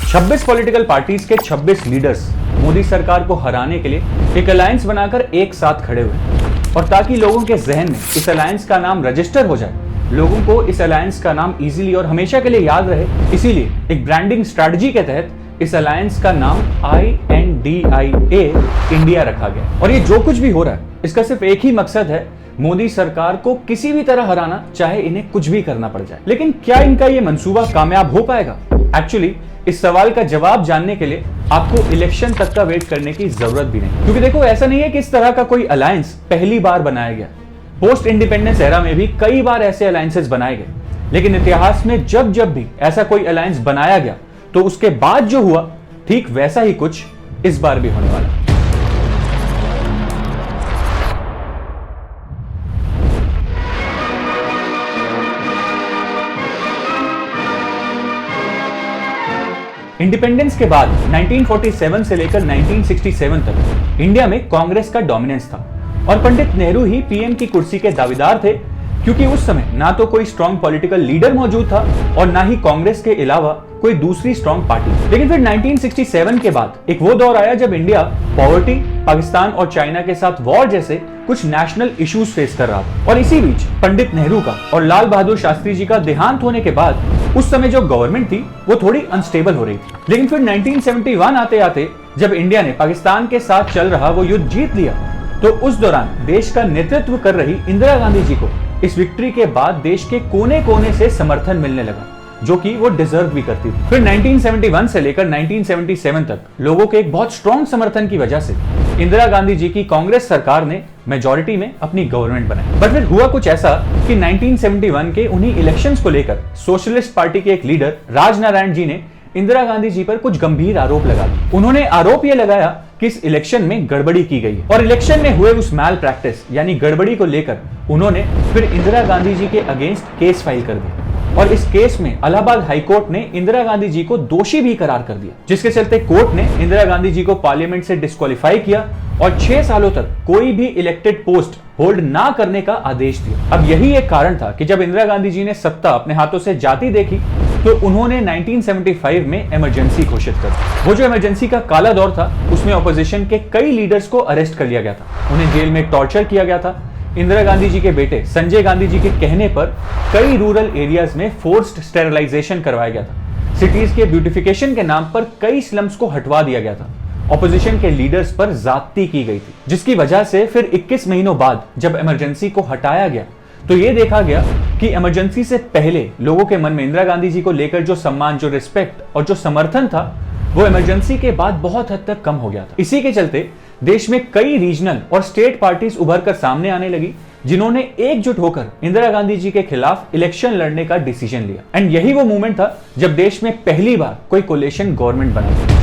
26 political parties के 26 leaders Modi सरकार को हराने के लिए एक अलायंस बनाकर एक साथ खड़े हुए और ताकि लोगों के जहन में इस अलायंस का नाम रजिस्टर हो जाए, लोगों को इस अलायंस का नाम इजीली और हमेशा के लिए याद रहे, इसीलिए एक ब्रांडिंग स्ट्रेटजी के तहत इस अलायंस का नाम INDIA इंडिया रखा गया। और ये जो कुछ भी हो रहा है इसका सिर्फ एक ही मकसद है, मोदी सरकार को किसी भी तरह हराना, चाहे इन्हें कुछ भी करना पड़ जाए। लेकिन क्या इनका ये मंसूबा कामयाब हो पाएगा? एक्चुअली इस सवाल का जवाब जानने के लिए आपको इलेक्शन तक का वेट करने की जरूरत भी नहीं, क्योंकि देखो ऐसा नहीं है कि इस तरह का कोई अलायंस पहली बार बनाया गया। पोस्ट इंडिपेंडेंस एरा में भी कई बार ऐसे अलायंसेस बनाए गए, लेकिन इतिहास में जब जब भी ऐसा कोई अलायंस बनाया गया तो उसके बाद जो हुआ ठीक वैसा ही कुछ इस बार भी होने वाला। इंडिपेंडेंस के बाद 1947 से लेकर 1967 तक इंडिया में कांग्रेस का डोमिनेंस था और पंडित नेहरू ही पीएम की कुर्सी के दावेदार थे, क्योंकि उस समय ना तो कोई स्ट्रॉन्ग पॉलिटिकल लीडर मौजूद था और ना ही कांग्रेस के अलावा कोई दूसरी स्ट्रॉन्ग पार्टी। लेकिन फिर 1967 के बाद एक वो दौर आया जब इंडिया पॉवर्टी, पाकिस्तान और चाइना के साथ वॉर जैसे कुछ नेशनल इश्यूज फेस कर रहा था। और इसी बीच पंडित नेहरू का और लाल बहादुर शास्त्री जी का देहांत होने के बाद उस समय जो गवर्नमेंट थी वो थोड़ी अनस्टेबल हो रही थी। लेकिन फिर 1971 आते आते जब इंडिया ने पाकिस्तान के साथ चल रहा वो युद्ध जीत लिया, तो उस दौरान देश का नेतृत्व कर रही इंदिरा गांधी जी को इस विक्ट्री के बाद देश के कोने कोने से समर्थन मिलने लगा, जो कि वो डिजर्व भी करती थी। फिर 1971 से लेकर 1977 तक लोगों के एक बहुत स्ट्रॉन्ग समर्थन की वजह से इंदिरा गांधी जी की कांग्रेस सरकार ने मेजॉरिटी में अपनी गवर्नमेंट बनाई। पर फिर हुआ कुछ ऐसा कि 1971 के उन्हीं इलेक्शंस को लेकर सोशलिस्ट पार्टी के एक लीडर राजनारायण जी ने इंदिरा गांधी जी पर कुछ गंभीर आरोप लगा दिए। उन्होंने आरोप यह लगाया कि इस इलेक्शन में गड़बड़ी की गई है और इलेक्शन में हुए उस मैल प्रैक्टिस यानी गड़बड़ी को लेकर उन्होंने फिर इंदिरा गांधी जी के अगेंस्ट केस फाइल कर दिया और इस केस में इलाहाबाद हाई कोर्ट ने इंदिरा गांधी जी को दोषी भी करार कर दिया, जिसके चलते कोर्ट ने इंदिरा गांधी जी को पार्लियामेंट से डिस्क्वालीफाई किया और 6 सालों तक कोई भी इलेक्टेड पोस्ट होल्ड ना करने का आदेश दिया। अब यही एक कारण था कि जब इंदिरा गांधी जी ने सत्ता अपने हाथों से जाती देखी तो उन्होंने 1975 में इमरजेंसी घोषित कर दी। वो जो इमरजेंसी का काला दौर था उसमें ऑपोजिशन के कई लीडर्स को अरेस्ट कर लिया गया था, उन्हें जेल में टॉर्चर किया गया था। इंदिरा गांधी जी के बेटे संजय गांधी जी के कहने पर कई रूरल एरियाज में फोर्स्ड स्टेरिलाइजेशन करवाया गया था। सिटीज के ब्यूटिफिकेशन के नाम पर कई स्लम्स को हटवा दिया गया था। ऑपोजिशन के लीडर्स पर ज्यादती की गई थी, जिसकी वजह से फिर 21 महीनों बाद जब इमरजेंसी को हटाया गया तो ये देखा गया कि इमरजेंसी से पहले लोगों के मन में इंदिरा गांधी जी को लेकर जो सम्मान, जो रिस्पेक्ट और जो समर्थन था वो इमरजेंसी के बाद बहुत हद तक कम हो गया था। इसी के चलते देश में कई रीजनल और स्टेट पार्टीज उभर कर सामने आने लगी, जिन्होंने एकजुट होकर इंदिरा गांधी जी के खिलाफ इलेक्शन लड़ने का डिसीजन लिया। एंड यही वो मूवमेंट था जब देश में पहली बार कोई कोलिशन गवर्नमेंट बना।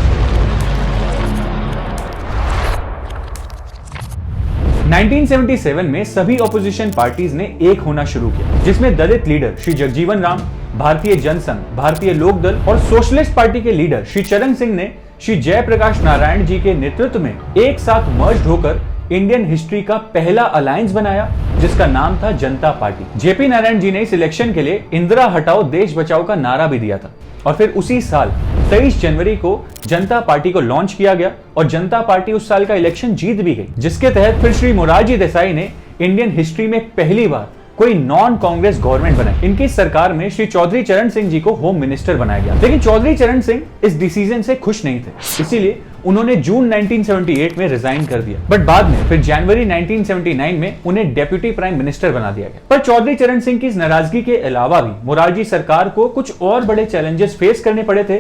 1977 में सभी ऑपोजिशन पार्टीज ने एक होना शुरू किया, जिसमें दलित लीडर श्री जगजीवन राम, भारतीय जनसंघ, भारतीय लोकदल और सोशलिस्ट पार्टी के लीडर श्री चरण सिंह ने श्री जयप्रकाश नारायण जी के नेतृत्व में एक साथ मर्ज होकर इंडियन हिस्ट्री का पहला अलायंस बनाया, जिसका नाम था जनता पार्टी। जेपी नारायण जी ने इस इलेक्शन के लिए इंदिरा हटाओ देश बचाओ का नारा भी दिया था और फिर उसी साल 23 जनवरी को जनता पार्टी को लॉन्च किया गया और जनता पार्टी उस साल का इलेक्शन जीत भी गई, जिसके तहत फिर श्री मोरारजी देसाई ने इंडियन हिस्ट्री में पहली बार कोई नॉन कांग्रेस गवर्नमेंट बनाई। इनकी सरकार में श्री चौधरी चरण सिंह जी को होम मिनिस्टर बनाया गया। लेकिन चौधरी चरण सिंह इस डिसीजन से खुश नहीं थे, इसीलिए उन्होंने जून 1978 में रिजाइन कर दिया। बट बाद में फिर जनवरी 1979 में उन्हें डेप्यूटी प्राइम मिनिस्टर बना दिया गया। पर चौधरी चरण सिंह की इस नाराजगी के अलावा भी मोरारजी सरकार को कुछ और बड़े चैलेंजेस फेस करने पड़े थे,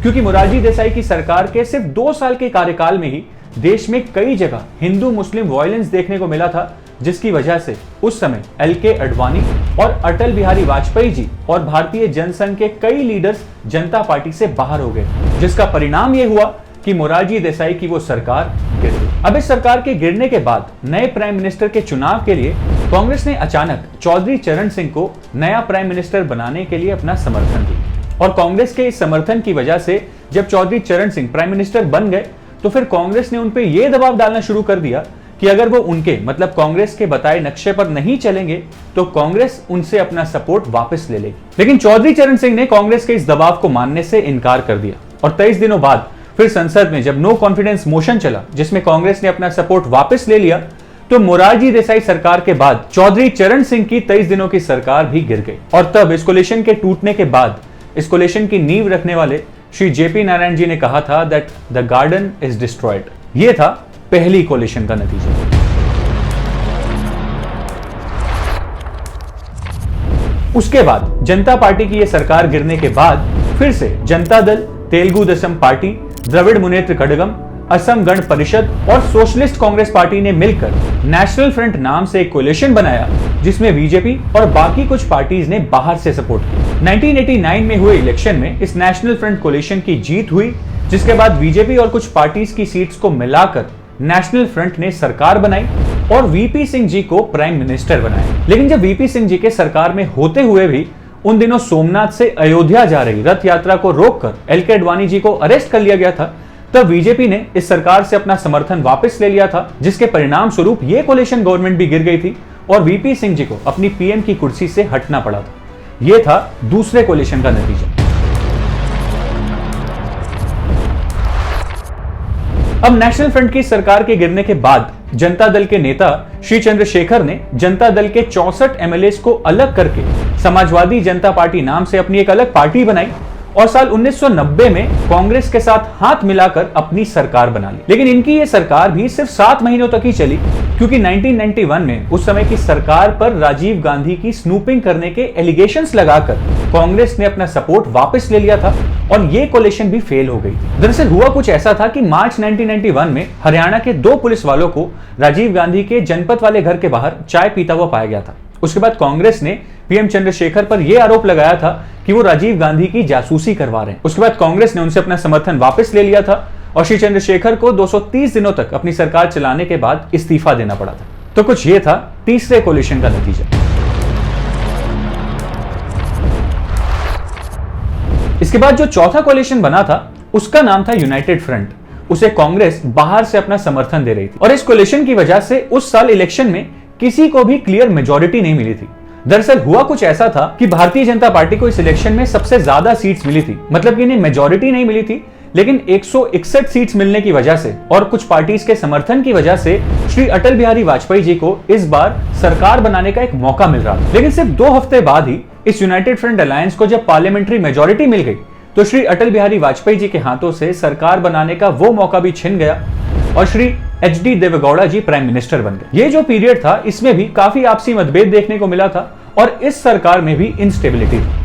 क्योंकि मोरारजी देसाई की सरकार के सिर्फ 2 साल के कार्यकाल में ही देश में कई जगह हिंदू मुस्लिम वायलेंस देखने को मिला था, जिसकी वजह से उस समय LK अडवाणी और अटल बिहारी वाजपेयी जी और भारतीय जनसंघ के कई लीडर्स जनता पार्टी से बाहर हो गए, जिसका परिणाम यह हुआ कि मोरारजी देसाई की वो सरकार गिर गई। अब इस सरकार के गिरने के बाद नए प्राइम मिनिस्टर के चुनाव के लिए कांग्रेस ने अचानक चौधरी चरण सिंह को नया प्राइम मिनिस्टर बनाने के लिए अपना समर्थन दिया और कांग्रेस के इस समर्थन की वजह से जब चौधरी चरण सिंह प्राइम मिनिस्टर बन गए तो फिर कांग्रेस ने उन पे ये दबाव डालना शुरू कर दिया कि अगर वो उनके मतलब कांग्रेस के बताए नक्शे पर नहीं चलेंगे तो कांग्रेस उनसे अपना सपोर्ट वापस ले लेगी। लेकिन चौधरी चरण सिंह ने कांग्रेस के इस दबाव को मानने से इनकार कर दिया और 23 दिनों बाद फिर संसद में जब नो कॉन्फिडेंस मोशन चला, जिसमें कांग्रेस ने अपना सपोर्ट वापस ले लिया, तो मोरारजी देसाई सरकार के बाद चौधरी चरण सिंह की 23 दिनों की सरकार भी गिर गई। और तब इस कोलिशन के टूटने के बाद इस कोलिशन की नींव रखने वाले श्री जेपी नारायण जी ने कहा था that the garden is destroyed. यह था पहली कोलिशन का नतीजा। उसके बाद जनता पार्टी की यह सरकार गिरने के बाद फिर से जनता दल, तेलुगु देशम पार्टी, द्रविड़ मुनेत्र कड़गम, असम गण परिषद और सोशलिस्ट कांग्रेस पार्टी ने मिलकर नेशनल फ्रंट नाम से एक कोलिशन बनाया, जिसमें बीजेपी और बाकी कुछ पार्टीज ने बाहर से सपोर्ट किया। 1989 में हुए इलेक्शन में इस नेशनल फ्रंट कोलिशन की जीत हुई, जिसके बाद बीजेपी और कुछ पार्टीज की सीट्स को मिलाकर नेशनल फ्रंट ने सरकार बनाई और वीपी सिंह जी को प्राइम मिनिस्टर बनाया। लेकिन जब वीपी सिंह जी के सरकार में होते हुए भी उन दिनों सोमनाथ से अयोध्या जा रही रथ यात्रा को रोककर एल.के. अडवाणी जी को अरेस्ट कर लिया गया था, तब बीजेपी ने इस सरकार से अपना समर्थन वापस ले लिया था, जिसके परिणाम स्वरूप यह कोलिशन गवर्नमेंट भी गिर गई थी और वीपी सिंह जी को अपनी पीएम की कुर्सी से हटना पड़ा था। यह था दूसरे कोलिशन का नतीजा। अब नेशनल फ्रंट की सरकार के गिरने के बाद जनता दल के नेता श्री चंद्रशेखर ने जनता दल के 64 एमएलएस को अलग करके समाजवादी जनता पार्टी नाम से अपनी एक अलग पार्टी बनाई और साल 1990 में कांग्रेस के साथ हाथ मिलाकर अपनी सरकार बना ली। लेकिन इनकी ये सरकार भी सिर्फ 7 महीनों तक ही चली, क्योंकि 1991 में उस समय की सरकार पर राजीव गांधी की स्नूपिंग करने के एलिगेशंस लगाकर कांग्रेस ने अपना सपोर्ट वापस ले लिया था और ये कोलिशन भी फेल हो गई थी। दरअसल हुआ कुछ ऐसा था कि मार्च 1991 में हरियाणा के 2 पुलिस वालों को राजीव गांधी के जनपथ वाले घर के बाहर चाय पीता हुआ पाया गया था। उसके बाद कांग्रेस ने पीएम चंद्रशेखर पर यह आरोप लगाया था कि वो राजीव गांधी की जासूसी करवा रहे हैं। उसके बाद कांग्रेस ने उनसे अपना समर्थन वापस ले लिया था और श्री चंद्रशेखर को 230 दिनों तक अपनी सरकार चलाने के बाद इस्तीफा देना पड़ा था। तो कुछ ये था तीसरे कोलिशन का नतीजा। इसके बाद जो चौथा कोलिशन बना था उसका नाम था यूनाइटेड फ्रंट। उसे कांग्रेस बाहर से अपना समर्थन दे रही थी और इस कोलिशन की वजह से उस साल इलेक्शन में किसी को भी क्लियर मेजॉरिटी नहीं मिली थी। दरअसल हुआ कुछ ऐसा था कि भारतीय जनता पार्टी को इस इलेक्शन में सबसे ज्यादा सीट्स मिली थी, मतलब कि इन्हें मेजॉरिटी नहीं मिली थी, लेकिन 161 सीट्स मिलने की वजह से और कुछ पार्टीज के समर्थन की वजह से श्री अटल बिहारी वाजपेयी जी को इस बार सरकार बनाने का एक मौका मिल रहा था। लेकिन सिर्फ 2 हफ्ते बाद ही इस यूनाइटेड फ्रंट अलायंस को जब पार्लियामेंट्री मेजॉरिटी मिल गई तो श्री अटल बिहारी वाजपेयी जी के हाथों से सरकार बनाने का वो मौका भी छिन गया और श्री एच.डी. देवेगौड़ा जी प्राइम मिनिस्टर बन गए। ये जो पीरियड था इसमें भी काफी आपसी मतभेद देखने को मिला था और इस सरकार में भी इंस्टेबिलिटी थी।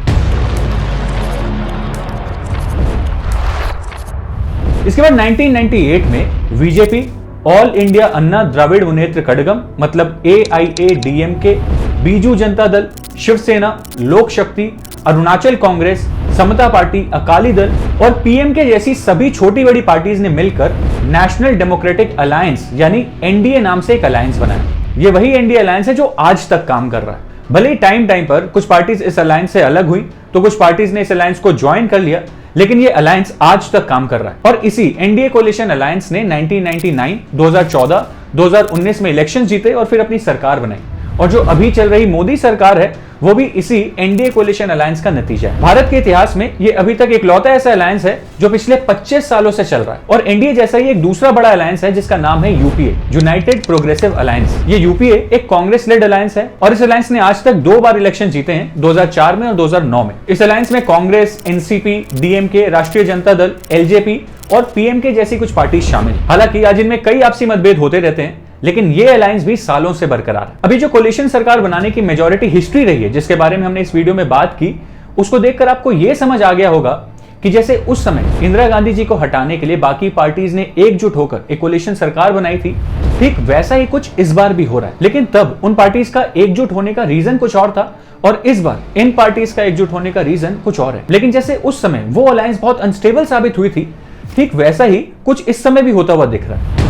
इसके बाद 1998 में बीजेपी, ऑल इंडिया अन्ना द्रविड़ मुनेत्र कड़गम मतलब AIADMK, बीजू जनता दल, शिवसेना, लोक शक्ति, अरुणाचल कांग्रेस, समता पार्टी, अकाली दल और पीएमके जैसी सभी छोटी बड़ी पार्टीज ने मिलकर नेशनल डेमोक्रेटिक अलायंस यानी एनडीए नाम से एक अलायंस बनाया। ये वही एनडीए अलायंस है जो आज तक काम कर रहा है। भले ही टाइम पर कुछ पार्टीज इस अलायंस से अलग हुई तो कुछ पार्टीज ने इस अलायंस को ज्वाइन कर लिया, लेकिन ये अलायंस आज तक काम कर रहा है। और इसी एनडीए कोलिशन अलायंस ने 1999, 2014, 2019 में इलेक्शन जीते और फिर अपनी सरकार बनाई। और जो अभी चल रही मोदी सरकार है वो भी इसी एनडीए कोलिशन अलायंस का नतीजा है। भारत के इतिहास में ये अभी तक इकलौता ऐसा अलायंस है जो पिछले 25 सालों से चल रहा है। और एनडीए जैसा ही एक दूसरा बड़ा अलायंस है जिसका नाम है यूपीए, यूनाइटेड प्रोग्रेसिव अलायंस। ये यूपीए एक कांग्रेस लेड अलायंस है और इस अलायंस ने आज तक 2 बार इलेक्शन जीते हैं, 2004 में और 2009 में। इस अलायंस में कांग्रेस, एनसीपी, डीएमके, राष्ट्रीय जनता दल, एलजेपी और पीएमके जैसी कुछ पार्टी शामिल। हालांकि आज इनमें कई आपसी मतभेद होते रहते हैं, लेकिन ये अलायंस भी सालों से बरकरार है। अभी जो कोलिशन सरकार बनाने की मेजॉरिटी हिस्ट्री रही है जिसके बारे में हमने इस वीडियो में बात की, उसको देखकर आपको यह समझ आ गया होगा कि जैसे उस समय इंदिरा गांधी जी को हटाने के लिए बाकी पार्टीज ने एकजुट होकर एक कोलिशन सरकार बनाई थी, ठीक वैसा ही कुछ इस बार भी हो रहा है। लेकिन तब उन पार्टीज का एकजुट होने का रीजन कुछ और था और इस बार इन पार्टीज का एकजुट होने का रीजन कुछ और है। लेकिन जैसे उस समय वो अलायंस बहुत अनस्टेबल साबित हुई थी, ठीक वैसा ही कुछ इस समय भी होता हुआ दिख रहा है।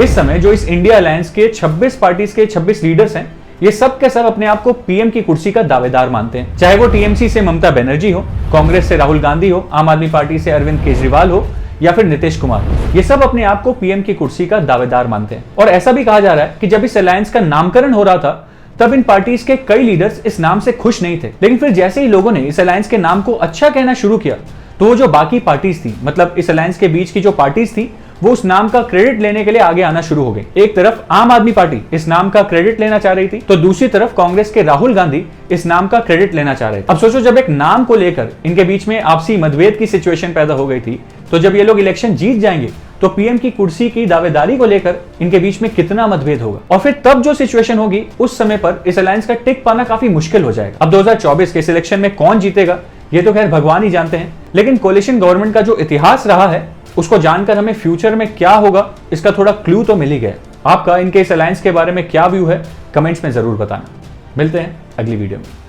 इस समय जो इस इंडिया अलायंस के 26 पार्टीज के 26 लीडर्स हैं, ये सब के सब अपने आप को पीएम की कुर्सी का दावेदार मानते हैं। चाहे वो टीएमसी से ममता बनर्जी हो, कांग्रेस से राहुल गांधी हो, आम आदमी पार्टी से अरविंद केजरीवाल हो या फिर नीतीश कुमार, ये सब अपने आप को पीएम की कुर्सी का दावेदार मानते हैं। और ऐसा भी कहा जा रहा है कि जब इस अलायंस का नामकरण हो रहा था तब इन पार्टीज के कई लीडर्स इस नाम से खुश नहीं थे, लेकिन फिर जैसे ही लोगों ने इस अलायंस के नाम को अच्छा कहना शुरू किया तो वो जो बाकी पार्टीज थी, मतलब इस अलायंस के बीच की जो पार्टीज थी, वो उस नाम का क्रेडिट लेने के लिए आगे आना शुरू हो गई। एक तरफ आम आदमी पार्टी इस नाम का क्रेडिट लेना चाह रही थी, तो दूसरी तरफ कांग्रेस के राहुल गांधी इस नाम का क्रेडिट लेना चाह रहे थे। अब सोचो, जब एक नाम को लेकर इनके बीच में आपसी मतभेद की सिचुएशन पैदा हो गई थी, तो जब ये लोग इलेक्शन जीत जाएंगे तो पीएम की कुर्सी की दावेदारी को लेकर इनके बीच में कितना मतभेद होगा, और फिर तब जो सिचुएशन होगी उस समय पर इस अलायंस का टिक पाना काफी मुश्किल हो जाएगा। अब 2024 के इस इलेक्शन में कौन जीतेगा ये तो खैर भगवान ही जानते हैं, लेकिन कोलिशन गवर्नमेंट का जो इतिहास रहा है उसको जानकर हमें फ्यूचर में क्या होगा इसका थोड़ा क्लू तो मिल ही गया। आपका इनके इस अलायंस के बारे में क्या व्यू है, कमेंट्स में जरूर बताना। मिलते हैं अगली वीडियो में।